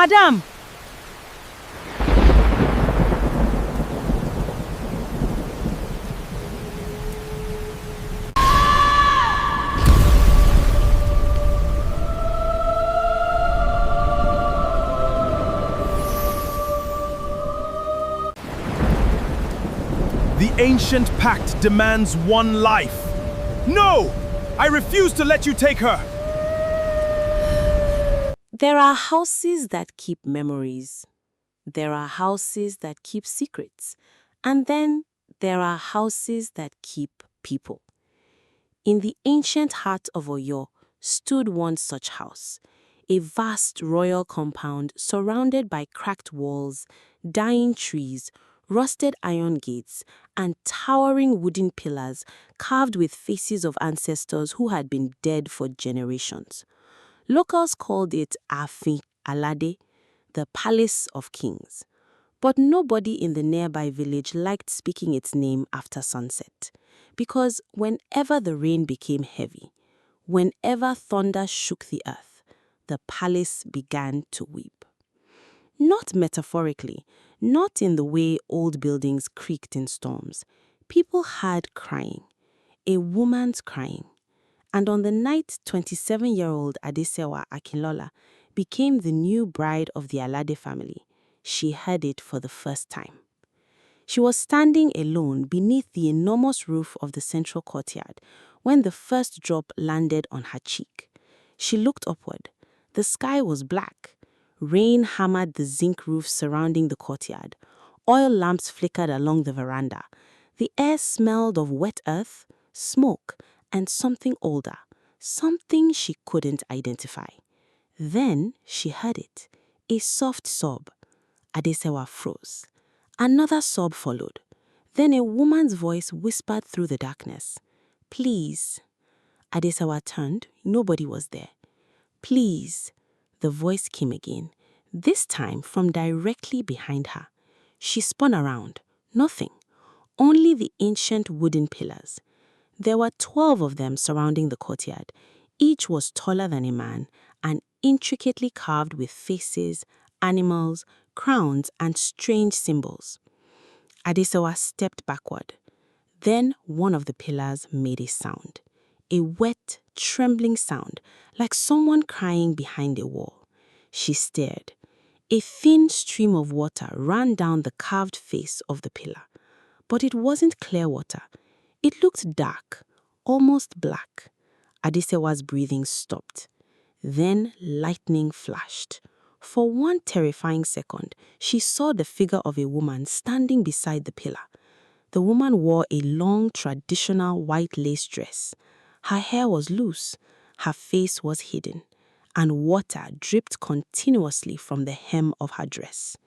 Madam! The ancient pact demands one life. No! I refuse to let you take her! There are houses that keep memories. There are houses that keep secrets. And then there are houses that keep people. In the ancient heart of Oyo stood one such house, a vast royal compound surrounded by cracked walls, dying trees, rusted iron gates, and towering wooden pillars carved with faces of ancestors who had been dead for generations. Locals called it Alade, the Palace of Kings. But nobody in the nearby village liked speaking its name after sunset, because whenever the rain became heavy, whenever thunder shook the earth, the palace began to weep. Not metaphorically, not in the way old buildings creaked in storms. People had crying, a woman's crying. And on the night 27-year-old Adesewa Akinola became the new bride of the Alade family, she heard it for the first time. She was standing alone beneath the enormous roof of the central courtyard when the first drop landed on her cheek. She looked upward. The sky was black. Rain hammered the zinc roof surrounding the courtyard. Oil lamps flickered along the veranda. The air smelled of wet earth, smoke, and something older, something she couldn't identify. Then she heard it, a soft sob. Adesewa froze. Another sob followed. Then a woman's voice whispered through the darkness. "Please." Adesewa turned. Nobody was there. "Please." The voice came again, this time from directly behind her. She spun around. Nothing. Only the ancient wooden pillars. There were 12 of them surrounding the courtyard. Each was taller than a man and intricately carved with faces, animals, crowns, and strange symbols. Adesewa stepped backward. Then one of the pillars made a sound. A wet, trembling sound, like someone crying behind a wall. She stared. A thin stream of water ran down the carved face of the pillar. But it wasn't clear water. It looked dark, almost black. Adesewa's breathing stopped. Then lightning flashed. For one terrifying second, she saw the figure of a woman standing beside the pillar. The woman wore a long, traditional white lace dress. Her hair was loose, her face was hidden, and water dripped continuously from the hem of her dress.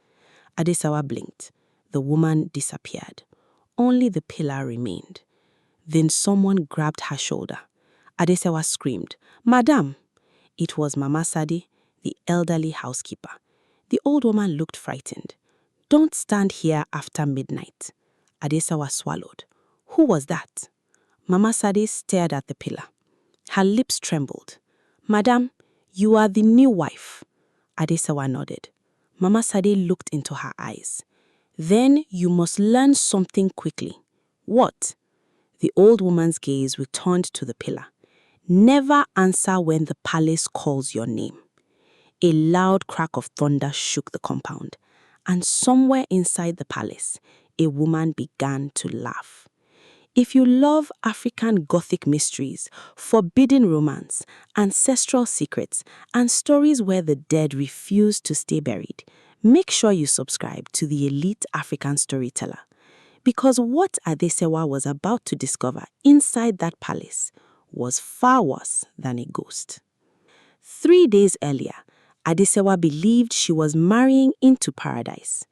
Adesewa blinked. The woman disappeared. Only the pillar remained. Then someone grabbed her shoulder. Adesewa screamed, "Madam!" It was Mama Sade, the elderly housekeeper. The old woman looked frightened. "Don't stand here after midnight." Adesewa swallowed. Who was that? Mama Sade stared at the pillar. Her lips trembled. "Madam, you are the new wife." Adesewa nodded. Mama Sade looked into her eyes. "Then you must learn something quickly." "What?" The old woman's gaze returned to the pillar. "Never answer when the palace calls your name." A loud crack of thunder shook the compound, and somewhere inside the palace, a woman began to laugh. If you love African Gothic mysteries, forbidden romance, ancestral secrets, and stories where the dead refuse to stay buried, make sure you subscribe to the Elite African Storyteller. Because what Adesewa was about to discover inside that palace was far worse than a ghost. 3 days earlier, Adesewa believed she was marrying into paradise.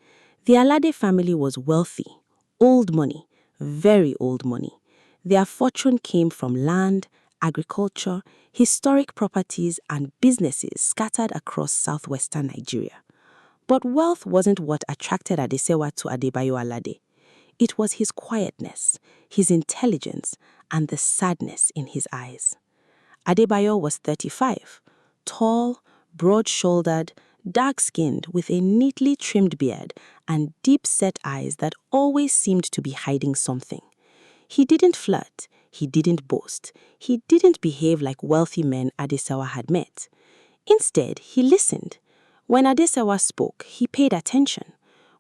The Alade family was wealthy, old money, very old money. Their fortune came from land, agriculture, historic properties, and businesses scattered across southwestern Nigeria. But wealth wasn't what attracted Adesewa to Adebayo Alade. It was his quietness, his intelligence, and the sadness in his eyes. Adebayo was 35, tall, broad-shouldered, dark-skinned with a neatly trimmed beard and deep-set eyes that always seemed to be hiding something. He didn't flirt, he didn't boast, he didn't behave like wealthy men Adesewa had met. Instead, he listened. When Adesewa spoke, he paid attention.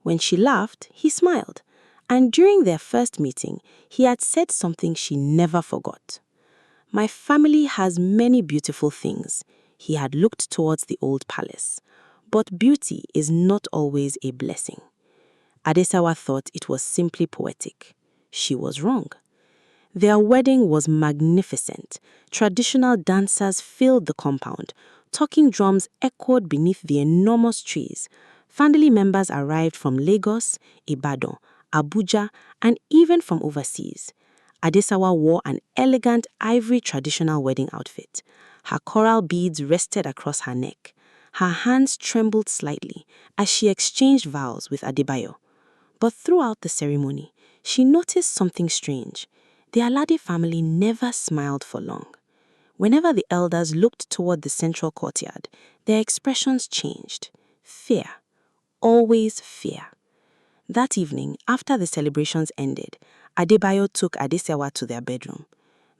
When she laughed, he smiled. And during their first meeting, he had said something she never forgot. "My family has many beautiful things." He had looked towards the old palace. But beauty is not always a blessing. Adesewa thought it was simply poetic. She was wrong. Their wedding was magnificent. Traditional dancers filled the compound. Talking drums echoed beneath the enormous trees. Family members arrived from Lagos, Ibadan, Abuja, and even from overseas. Adesewa wore an elegant ivory traditional wedding outfit. Her coral beads rested across her neck. Her hands trembled slightly as she exchanged vows with Adebayo. But throughout the ceremony, she noticed something strange. The Alade family never smiled for long. Whenever the elders looked toward the central courtyard, their expressions changed. Fear. Always fear. That evening, after the celebrations ended, Adebayo took Adesewa to their bedroom.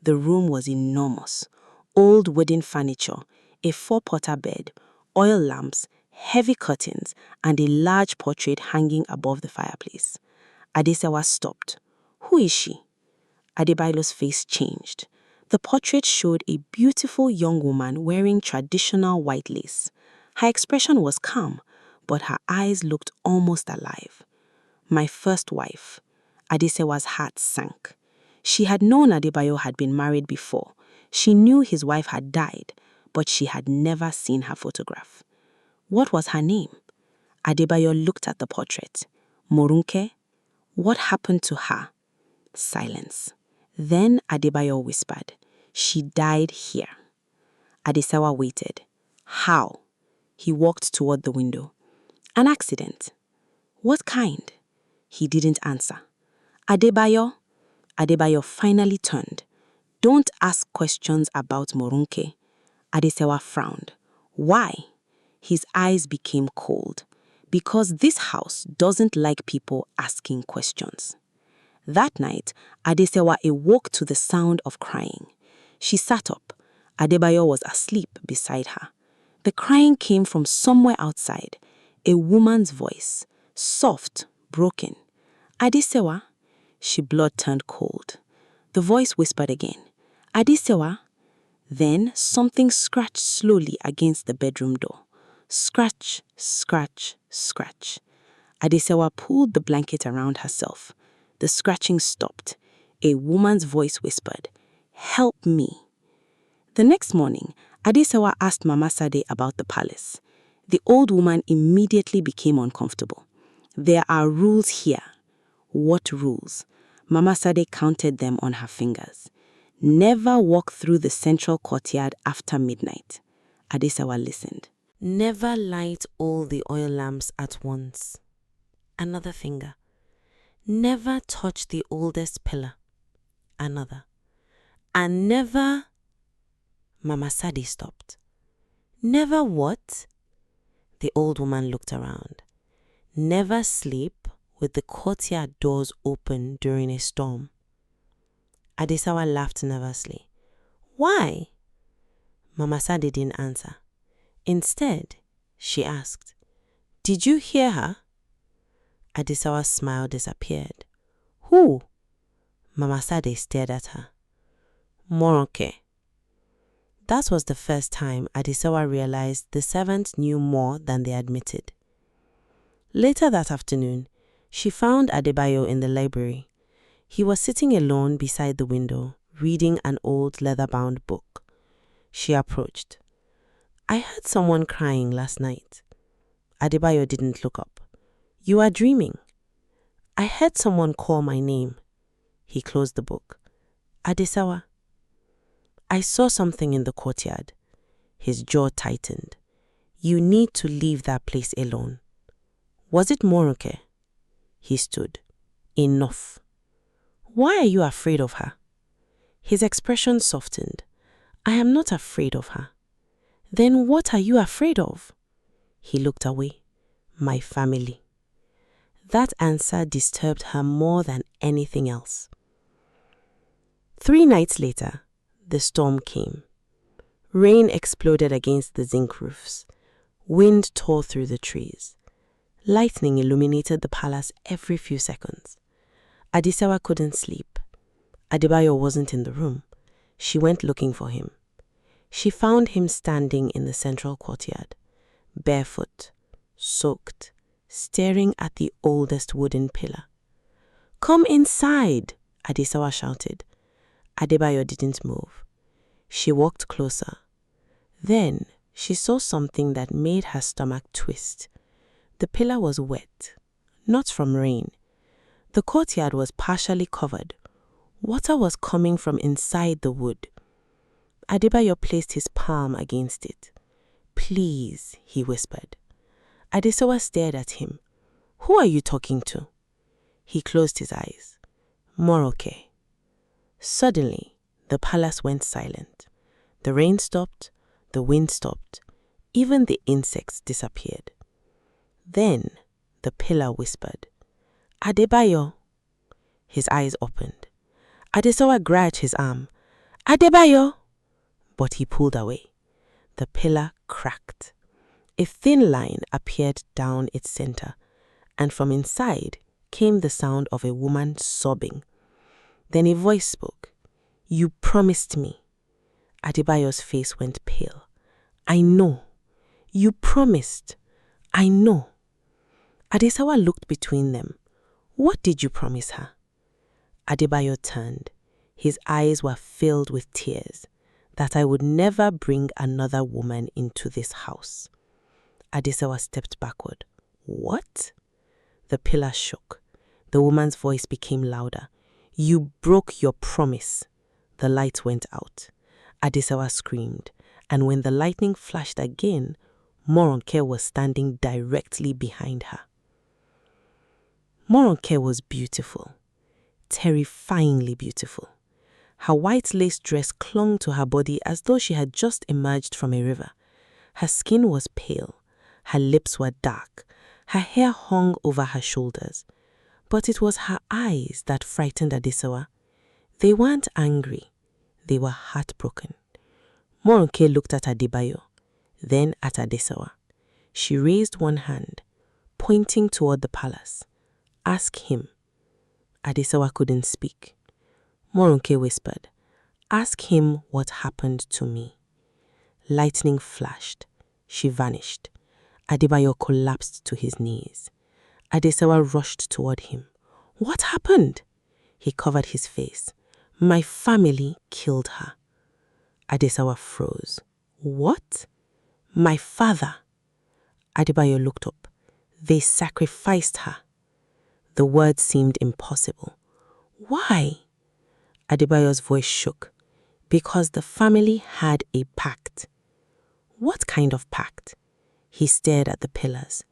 The room was enormous. Old wooden furniture, a four-potter bed, oil lamps, heavy curtains, and a large portrait hanging above the fireplace. Adesewa stopped. "Who is she?" Adebayo's face changed. The portrait showed a beautiful young woman wearing traditional white lace. Her expression was calm, but her eyes looked almost alive. "My first wife." Adesewa's heart sank. She had known Adebayo had been married before. She knew his wife had died, but she had never seen her photograph. What was her name? Adebayo looked at the portrait. Morounke? What happened to her? Silence. Then Adebayo whispered, "She died here." Adesewa waited. "How?" He walked toward the window. "An accident." "What kind?" He didn't answer. "Adebayo?" Adebayo finally turned. "Don't ask questions about Morounke." Adesewa frowned. "Why?" His eyes became cold. "Because this house doesn't like people asking questions." That night, Adesewa awoke to the sound of crying. She sat up. Adebayo was asleep beside her. The crying came from somewhere outside. A woman's voice, soft, broken. "Adesewa?" She blood turned cold. The voice whispered again, "Adesewa?" Then something scratched slowly against the bedroom door. Scratch, scratch, scratch. Adesewa pulled the blanket around herself. The scratching stopped. A woman's voice whispered, "Help me." The next morning, Adesewa asked Mama Sade about the palace. The old woman immediately became uncomfortable. "There are rules here." What rules? Mama Sade counted them on her fingers. Never walk through the central courtyard after midnight. Adesewa listened. Never light all the oil lamps at once. Another finger. Never touch the oldest pillar. Another. And never... Mama Sade stopped. "Never what?" The old woman looked around. "Never sleep with the courtyard doors open during a storm." Adesewa laughed nervously. "Why?" Mama Sade didn't answer. Instead, she asked, "Did you hear her?" Adesewa's smile disappeared. "Who?" Mama Sade stared at her. "Morounke." That was the first time Adesewa realized the servants knew more than they admitted. Later that afternoon, she found Adebayo in the library. He was sitting alone beside the window, reading an old leather-bound book. She approached. "I heard someone crying last night." Adebayo didn't look up. "You are dreaming." "I heard someone call my name." He closed the book. "Adesewa." "I saw something in the courtyard." His jaw tightened. "You need to leave that place alone." "Was it Morounke?" He stood. "Enough." "Why are you afraid of her?" His expression softened. "I am not afraid of her." "Then what are you afraid of?" He looked away. My family. That answer disturbed her more than anything else. 3 nights later, the storm came. Rain exploded against the zinc roofs. Wind tore through the trees. Lightning illuminated the palace every few seconds. Adesewa couldn't sleep. Adebayo wasn't in the room. She went looking for him. She found him standing in the central courtyard, barefoot, soaked, staring at the oldest wooden pillar. "Come inside," Adesewa shouted. Adebayo didn't move. She walked closer. Then she saw something that made her stomach twist. The pillar was wet, not from rain. The courtyard was partially covered. Water was coming from inside the wood. Adebayo placed his palm against it. "Please," he whispered. Adesewa stared at him. "Who are you talking to?" He closed his eyes. "Morounke." Suddenly, the palace went silent. The rain stopped, the wind stopped, even the insects disappeared. Then the pillar whispered, "Adebayo." His eyes opened. Adesewa grabbed his arm. "Adebayo!" But he pulled away. The pillar cracked. A thin line appeared down its center, and from inside came the sound of a woman sobbing. Then a voice spoke. "You promised me." Adebayo's face went pale. "I know. You promised. I know." Adesewa looked between them. "What did you promise her?" Adebayo turned. His eyes were filled with tears. "That I would never bring another woman into this house." Adesewa stepped backward. "What?" The pillar shook. The woman's voice became louder. "You broke your promise." The light went out. Adesewa screamed, and when the lightning flashed again, Morounke was standing directly behind her. Morounke was beautiful, terrifyingly beautiful. Her white lace dress clung to her body as though she had just emerged from a river. Her skin was pale, her lips were dark, her hair hung over her shoulders. But it was her eyes that frightened Adesewa. They weren't angry, they were heartbroken. Morounke looked at Adebayo, then at Adesewa. She raised one hand, pointing toward the palace. "Ask him." Adesewa couldn't speak. Morounke whispered, "Ask him what happened to me." Lightning flashed. She vanished. Adebayo collapsed to his knees. Adesewa rushed toward him. "What happened?" He covered his face. "My family killed her." Adesewa froze. "What?" "My father." Adebayo looked up. "They sacrificed her." The words seemed impossible. "Why?" Adebayo's voice shook. "Because the family had a pact." "What kind of pact?" He stared at the pillars.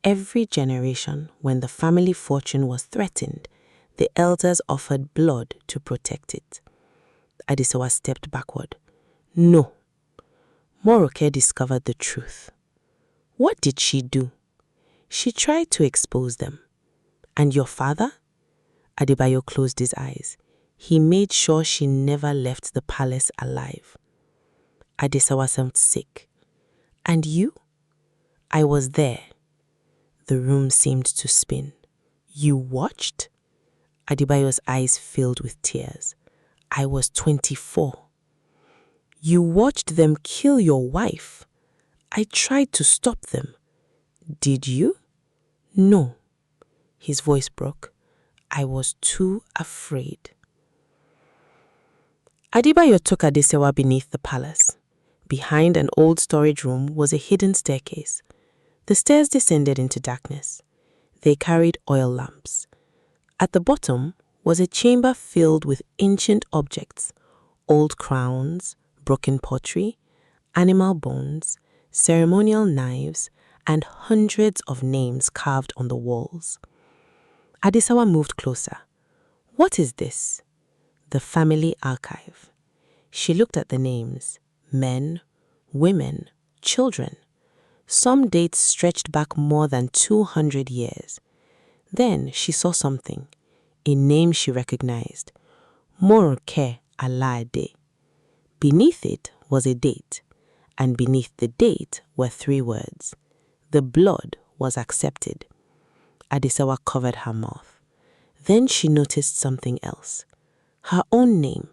Every generation, when the family fortune was threatened, the elders offered blood to protect it. Adesewa stepped backward. "No." Morounke discovered the truth. "What did she do?" "She tried to expose them." "And your father?" Adebayo closed his eyes. He made sure she never left the palace alive. Adesewa seemed sick. "And you?" "I was there." The room seemed to spin. "You watched?" Adebayo's eyes filled with tears. "I was 24. "You watched them kill your wife?" "I tried to stop them." "Did you?" "No." His voice broke. "I was too afraid." Adebayo took Adesewa beneath the palace. Behind an old storage room was a hidden staircase. The stairs descended into darkness. They carried oil lamps. At the bottom was a chamber filled with ancient objects, old crowns, broken pottery, animal bones, ceremonial knives, and hundreds of names carved on the walls. Adesewa moved closer. "What is this?" "The family archive." She looked at the names: men, women, children. Some dates stretched back more than 200 years. Then she saw something, a name she recognized, Morounke Alade. Beneath it was a date, and beneath the date were 3 words. The blood was accepted. Adesewa covered her mouth. Then she noticed something else. Her own name,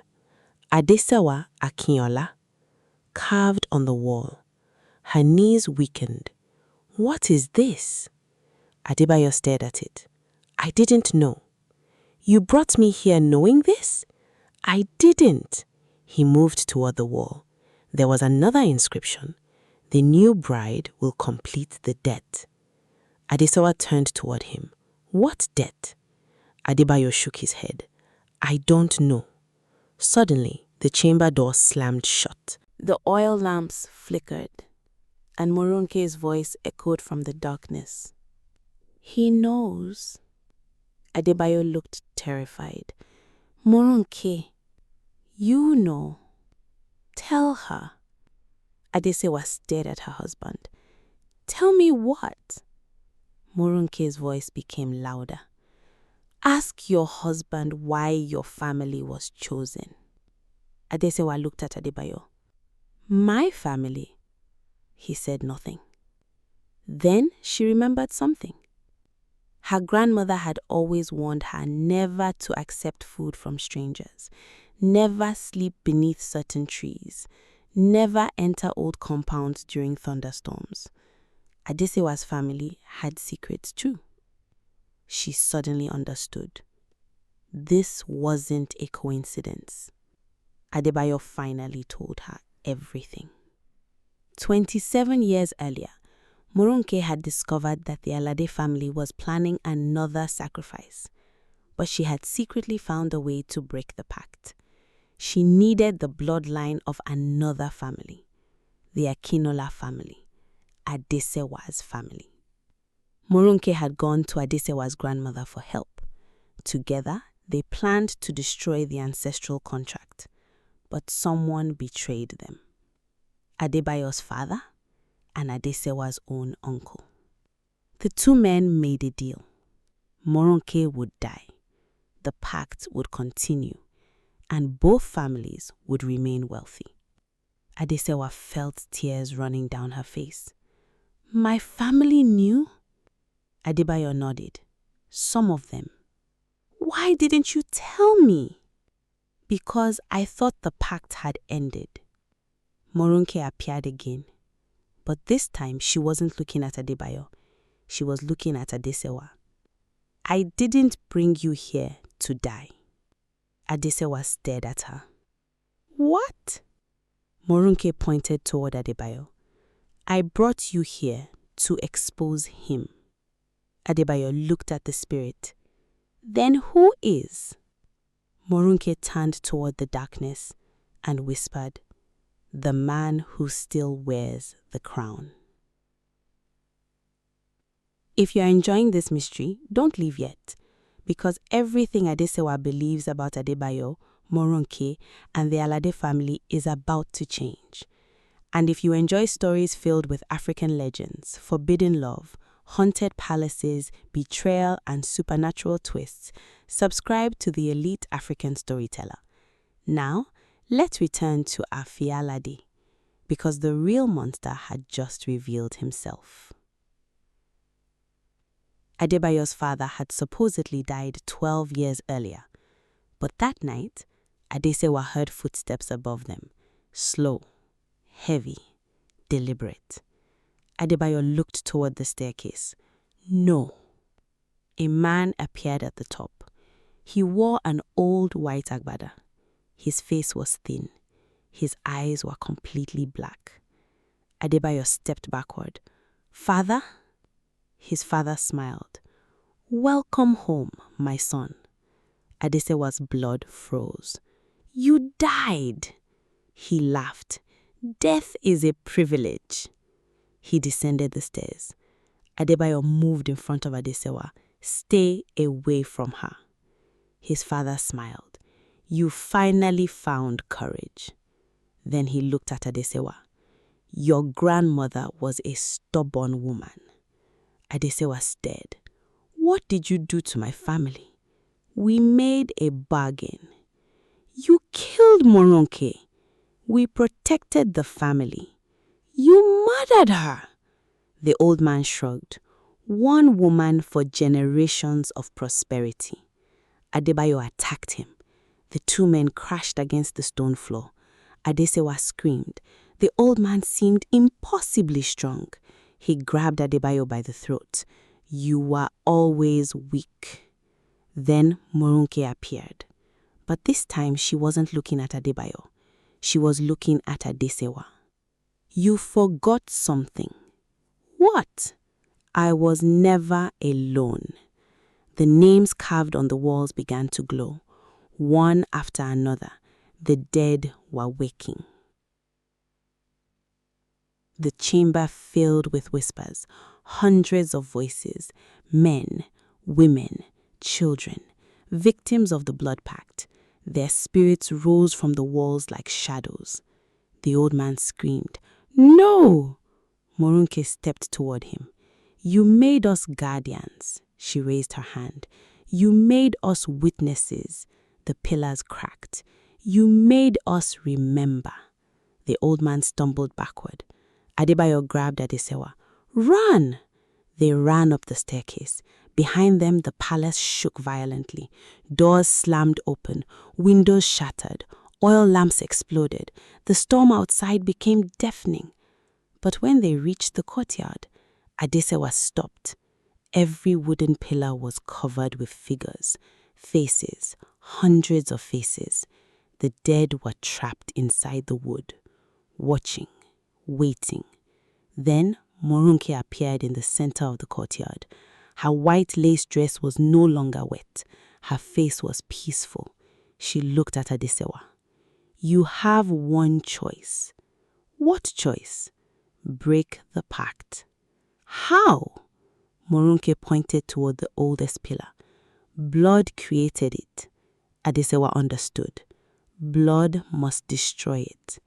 Adesewa Akinola, carved on the wall. Her knees weakened. What is this? Adebayo stared at it. I didn't know. You brought me here knowing this? I didn't. He moved toward the wall. There was another inscription. The new bride will complete the debt. Adesewa turned toward him. What debt? Adebayo shook his head. I don't know. Suddenly, the chamber door slammed shut. The oil lamps flickered, and Morunke's voice echoed from the darkness. He knows. Adebayo looked terrified. Morounke, you know. Tell her. Adesewa stared at her husband. Tell me what? Morunke's voice became louder. Ask your husband why your family was chosen. Adesewa looked at Adebayo. My family? He said nothing. Then she remembered something. Her grandmother had always warned her never to accept food from strangers, never sleep beneath certain trees, never enter old compounds during thunderstorms. Adesewa's family had secrets too. She suddenly understood. This wasn't a coincidence. Adebayo finally told her everything. 27 years earlier, Morounke had discovered that the Alade family was planning another sacrifice, but she had secretly found a way to break the pact. She needed the bloodline of another family, the Akinola family, Adesewa's family. Morounke had gone to Adesewa's grandmother for help. Together, they planned to destroy the ancestral contract, but someone betrayed them. Adebayo's father and Adesewa's own uncle. The 2 men made a deal. Morounke would die, the pact would continue, and both families would remain wealthy. Adesewa felt tears running down her face. My family knew? Adebayo nodded. Some of them. Why didn't you tell me? Because I thought the pact had ended. Morounke appeared again. But this time she wasn't looking at Adebayo. She was looking at Adesewa. I didn't bring you here to die. Adesewa stared at her. What? Morounke pointed toward Adebayo. I brought you here to expose him. Adebayo looked at the spirit. Then who is? Morounke turned toward the darkness and whispered, the man who still wears the crown. If you are enjoying this mystery, don't leave yet, because everything Adesewa believes about Adebayo, Morounke, and the Alade family is about to change. And if you enjoy stories filled with African legends, forbidden love, haunted palaces, betrayal, and supernatural twists, subscribe to the Elite African Storyteller. Now, let's return to Alade, because the real monster had just revealed himself. Adebayo's father had supposedly died 12 years earlier, but that night, Adesewa heard footsteps above them, slow, heavy, deliberate. Adebayo looked toward the staircase. No. A man appeared at the top. He wore an old white agbada. His face was thin. His eyes were completely black. Adebayo stepped backward. Father? His father smiled. Welcome home, my son. Adesewa's blood froze. You died. He laughed. Death is a privilege. He descended the stairs. Adebayo moved in front of Adesewa. Stay away from her. His father smiled. You finally found courage. Then he looked at Adesewa. Your grandmother was a stubborn woman. Adesewa stared. What did you do to my family? We made a bargain. You killed Morounke. We protected the family. You murdered her. The old man shrugged. One woman for generations of prosperity. Adebayo attacked him. The two men crashed against the stone floor. Adesewa screamed. The old man seemed impossibly strong. He grabbed Adebayo by the throat. You were always weak. Then Morounke appeared. But this time she wasn't looking at Adebayo. She was looking at Adesewa. You forgot something. What? I was never alone. The names carved on the walls began to glow. One after another, the dead were waking. The chamber filled with whispers, hundreds of voices, men, women, children, victims of the blood pact. Their spirits rose from the walls like shadows. The old man screamed, No! Morounke stepped toward him. You made us guardians. She raised her hand. You made us witnesses. The pillars cracked. You made us remember. The old man stumbled backward. Adebayo grabbed Adesewa. Run! They ran up the staircase. Behind them, the palace shook violently. Doors slammed open. Windows shattered. Oil lamps exploded. The storm outside became deafening. But when they reached the courtyard, Adesewa stopped. Every wooden pillar was covered with figures, faces, hundreds of faces. The dead were trapped inside the wood, watching, waiting. Then Morounke appeared in the center of the courtyard. Her white lace dress was no longer wet. Her face was peaceful. She looked at Adesewa. You have one choice. What choice? Break the pact. How? Morounke pointed toward the oldest pillar. Blood created it. Adesewa understood. Blood must destroy it.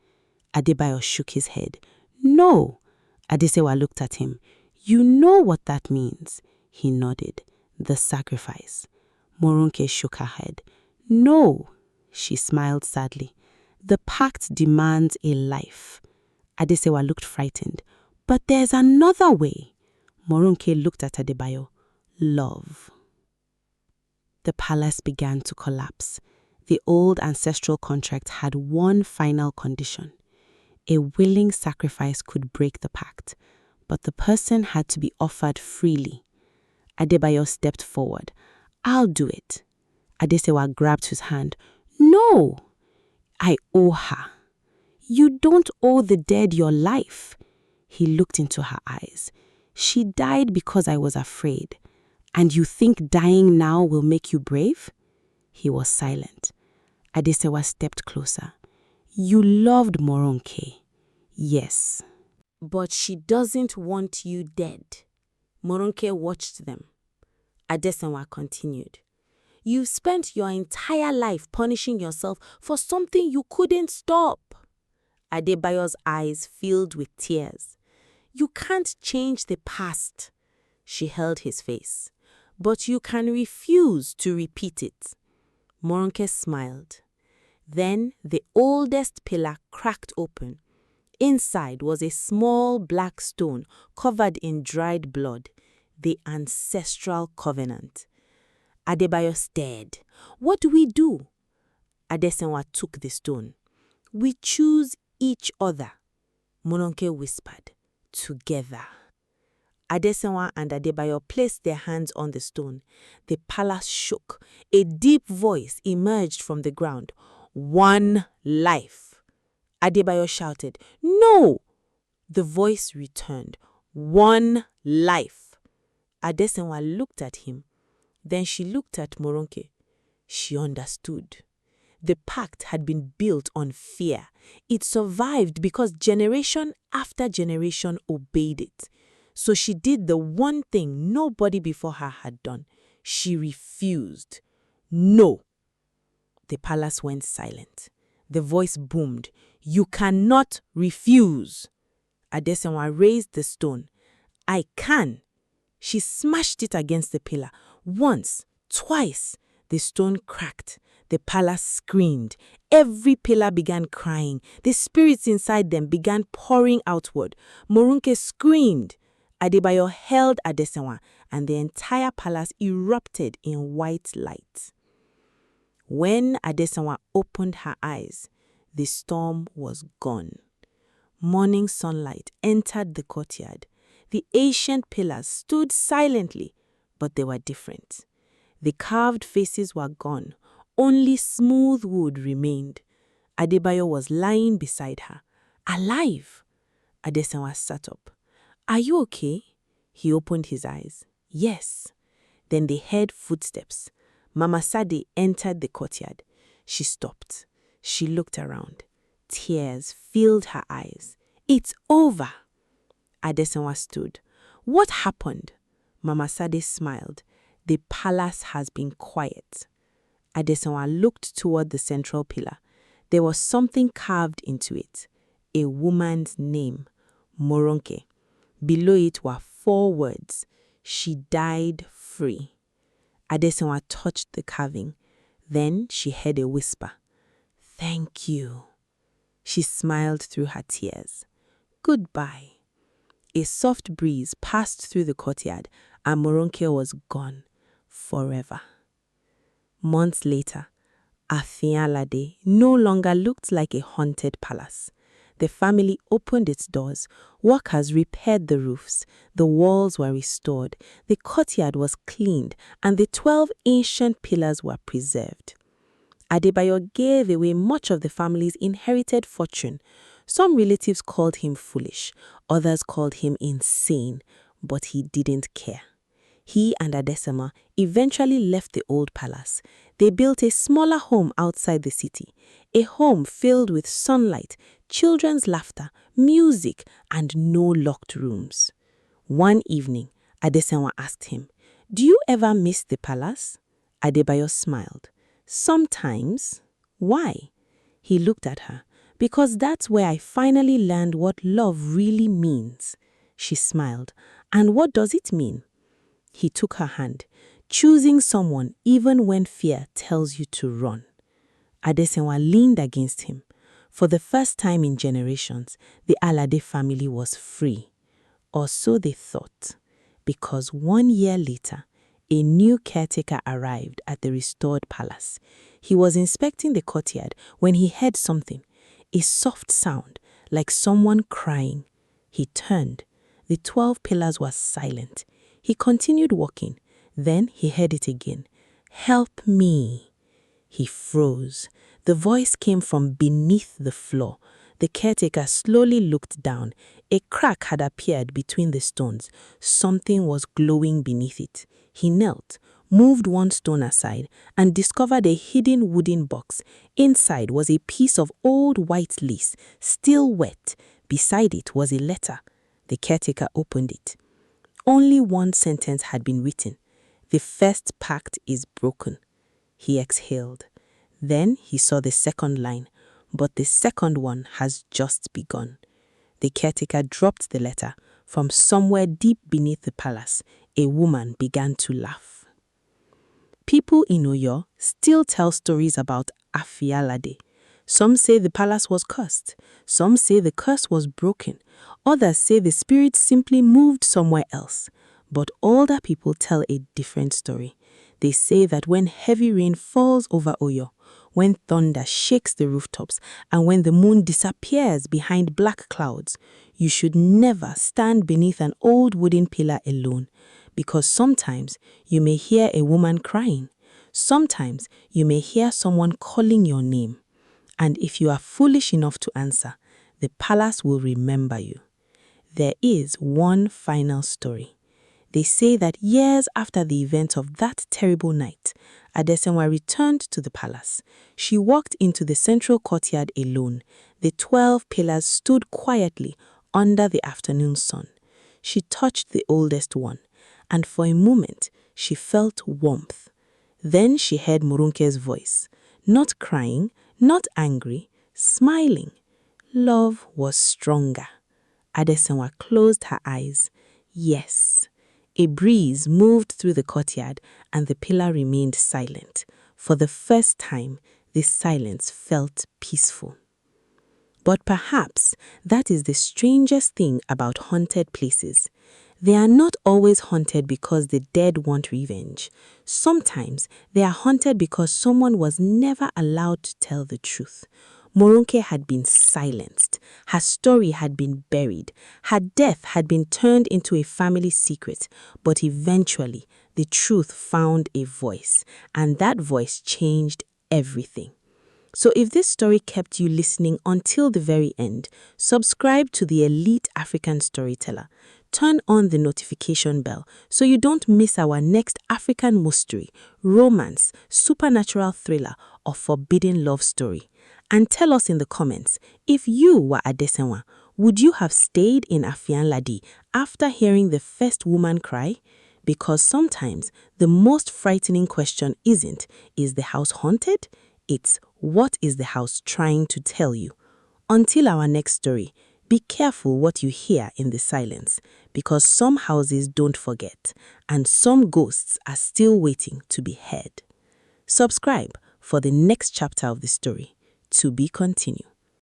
Adebayo shook his head. No. Adesewa looked at him. You know what that means. He nodded. The sacrifice. Morounke shook her head. No. She smiled sadly. The pact demands a life. Adesewa looked frightened. But there's another way. Morounke looked at Adebayo. Love. The palace began to collapse. The old ancestral contract had one final condition. A willing sacrifice could break the pact, but the person had to be offered freely. Adebayo stepped forward. I'll do it. Adesewa grabbed his hand. No! I owe her. You don't owe the dead your life. He looked into her eyes. She died because I was afraid. And you think dying now will make you brave? He was silent. Adesewa stepped closer. You loved Morounke. Yes. But she doesn't want you dead. Morounke watched them. Adesewa continued. You've spent your entire life punishing yourself for something you couldn't stop. Adebayo's eyes filled with tears. You can't change the past. She held his face. But you can refuse to repeat it. Morounke smiled. Then the oldest pillar cracked open. Inside was a small black stone covered in dried blood, the ancestral covenant. Adebayo stared. What do we do? Adesewa took the stone. We choose each other, Morounke whispered. Together. Adesewa and Adebayo placed their hands on the stone. The palace shook. A deep voice emerged from the ground. One life. Adebayo shouted, No! The voice returned. One life. Adesewa looked at him. Then she looked at Morounke. She understood. The pact had been built on fear. It survived because generation after generation obeyed it. So she did the one thing nobody before her had done. She refused. No. The palace went silent. The voice boomed. You cannot refuse. Adesewa raised the stone. I can. She smashed it against the pillar. Once, twice, the stone cracked. The palace screamed. Every pillar began crying. The spirits inside them began pouring outward. Morounke screamed. Adebayo held Adesewa, and the entire palace erupted in white light. When Adesewa opened her eyes, the storm was gone. Morning sunlight entered the courtyard. The ancient pillars stood silently, but they were different. The carved faces were gone. Only smooth wood remained. Adebayo was lying beside her. Alive! Adesewa sat up. Are you okay? He opened his eyes. Yes. Then they heard footsteps. Mama Sade entered the courtyard. She stopped. She looked around. Tears filled her eyes. It's over. Adesewa stood. What happened? Mama Sade smiled. The palace has been quiet. Adesewa looked toward the central pillar. There was something carved into it. A woman's name, Morounke. Below it were 4 words. She died free. Adesewa touched the carving. Then she heard a whisper. Thank you. She smiled through her tears. Goodbye. A soft breeze passed through the courtyard, and Morounke was gone forever. Months later, Alade no longer looked like a haunted palace. The family opened its doors. Workers repaired the roofs. The walls were restored. The courtyard was cleaned, and the 12 ancient pillars were preserved. Adebayo gave away much of the family's inherited fortune. Some relatives called him foolish. Others called him insane, but he didn't care. He and Adesewa eventually left the old palace. They built a smaller home outside the city, a home filled with sunlight, children's laughter, music, and no locked rooms. One evening, Adesewa asked him, Do you ever miss the palace? Adebayo smiled. Sometimes. Why? He looked at her. Because that's where I finally learned what love really means. She smiled. And what does it mean? He took her hand, choosing someone even when fear tells you to run. Adesewa leaned against him. For the first time in generations, the Alade family was free. Or so they thought, because 1 year later, a new caretaker arrived at the restored palace. He was inspecting the courtyard when he heard something, a soft sound, like someone crying. He turned. The 12 pillars were silent. He continued walking. Then he heard it again. Help me. He froze. The voice came from beneath the floor. The caretaker slowly looked down. A crack had appeared between the stones. Something was glowing beneath it. He knelt, moved one stone aside, and discovered a hidden wooden box. Inside was a piece of old white lace, still wet. Beside it was a letter. The caretaker opened it. Only one sentence had been written. The first pact is broken. He exhaled. Then he saw the second line, but the second one has just begun. The caretaker dropped the letter. From somewhere deep beneath the palace, a woman began to laugh. People in Oyo still tell stories about Alade. Some say the palace was cursed. Some say the curse was broken. Others say the spirit simply moved somewhere else. But older people tell a different story. They say that when heavy rain falls over Oyo, when thunder shakes the rooftops, and when the moon disappears behind black clouds, you should never stand beneath an old wooden pillar alone, because sometimes you may hear a woman crying. Sometimes you may hear someone calling your name. And if you are foolish enough to answer, the palace will remember you. There is one final story. They say that years after the event of that terrible night, Adesewa returned to the palace. She walked into the central courtyard alone. The 12 pillars stood quietly under the afternoon sun. She touched the oldest one, and for a moment she felt warmth. Then she heard Morunke's voice, not crying, not angry, smiling. Love was stronger. Adesewa closed her eyes. Yes. A breeze moved through the courtyard and the pillar remained silent. For the first time, this silence felt peaceful. But perhaps that is the strangest thing about haunted places. They are not always haunted because the dead want revenge. Sometimes they are haunted because someone was never allowed to tell the truth. Morounke had been silenced. Her story had been buried. Her death had been turned into a family secret. But eventually, the truth found a voice, and that voice changed everything. So if this story kept you listening until the very end, subscribe to the Elite African Storyteller. Turn on the notification bell so you don't miss our next African mystery, romance, supernatural thriller, or forbidden love story. And tell us in the comments, if you were Adesewa, would you have stayed in Alade after hearing the first woman cry? Because sometimes the most frightening question isn't, is the house haunted? It's, what is the house trying to tell you? Until our next story, be careful what you hear in the silence, because some houses don't forget, and some ghosts are still waiting to be heard. Subscribe for the next chapter of the story. To be continued.